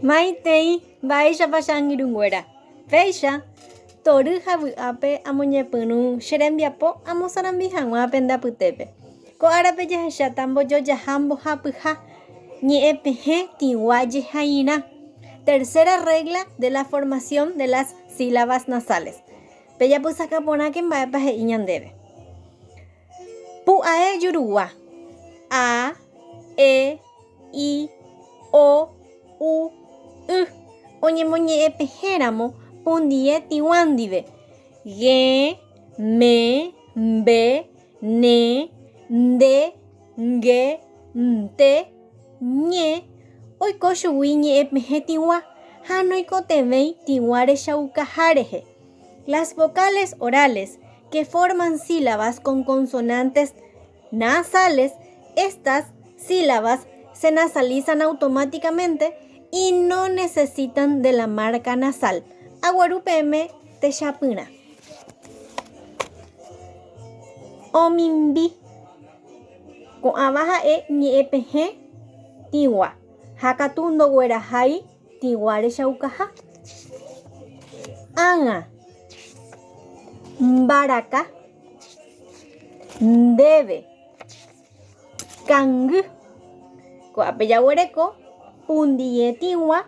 Maitei, mba'éichapa che angirũnguéra. Péicha, tory havy'ápe amoñepyrũ che rembiapo amosarambi hag̃ua pendapytépe. Ko árape jahecháta mbojojaha mbohapyha ñe'ẽ pehẽ tigua jehaína. Tercera regla de la formación de las sílabas nasales. Pejapysakáporãke mba'épa he'i ñandéve. Pu'ae jurúa. A, E, I, O, U, Y. Oñemoñe'ẽ pehẽramo pundie tigua ndive. Ge, me, mbe, ne, nde, nge, nte, ñe. Oiko chugui ñe'ẽ pehẽ tigua ha noikotevéi tigua rechaukaha rehe. Las vocales orales que forman sílabas con consonantes nasales, estas sílabas se nasalizan automáticamente y no necesitan de la marca nasal. Aguarupéme techapyrã. Omimbi. Ko'ãva ha'e ñe'ẽ pehẽ tigua. Ha katu ndoguerahái tigua rechaukaha. Ág̃a. Mbaraka. Ndéve. Kangy. Ko'ápe jaguereko pundie tigua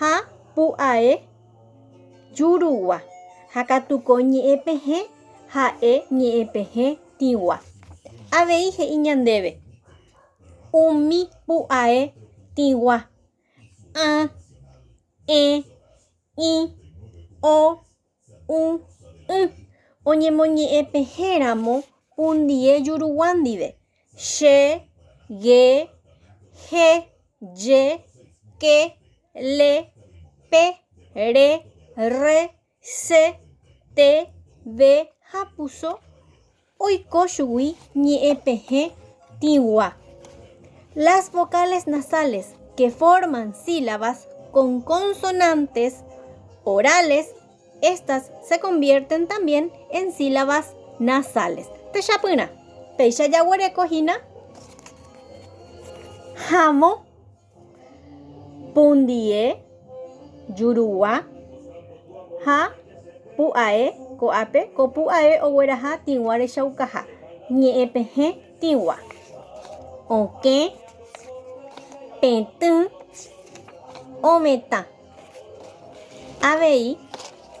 ha pu'ae jurúgua. Ha katuko ñe'ẽ pehẽ ha'e ñe'ẽ pehẽ tigua. Avei he'i ñandéve. Umi pu'ae tigua. A, E, I, O, U, Y. Oñemoñe'ẽ pehẽramo pundie jurúgua ndive. Che, ge, je, je, ke, le, pe, re, re, se, te, ve ha puso oiko chugui ñe'ẽ pehẽ tigua. Las vocales nasales que forman sílabas con consonantes orales, estas se convierten también en sílabas nasales. Techapyrã. Péicha jaguereko hína. Hamo. Pundie. Jurúa. Ha. Pu'ae. Ko'ápe ko pu'ae ogueraha tigua rechaukaha. Ñe'ẽ pehẽ tigua. Okẽ. Petỹ. Ometã. Avei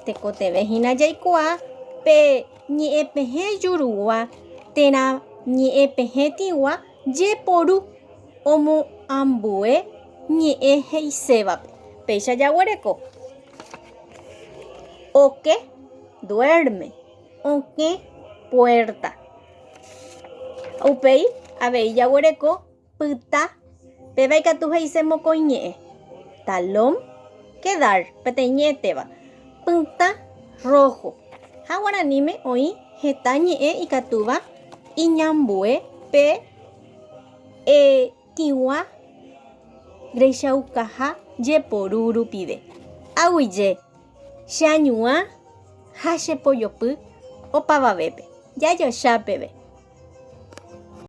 tekotevehína jaikuaa pe ñe'ẽ pehẽ jurúa térã ñe'ẽ pehẽ tigua jeporu omoambue ñe'ẽ he'isévape. Péicha jaguereko. Oke, duerme. Okẽ, puerta. Upéi avei jaguereko pyta pe vaikatu he'ise mokõi ñe'ẽ. Talón, quedar. Peteĩ ñe'ẽtéva. Pyta, rojo. Ha guaraníme oĩ heta ñe'ẽ ikatúva iñambue pe tigua rechaukaha jeporu rupive. Aguyje cheañuã ha chepojopy opavavépe. Jajochápeve.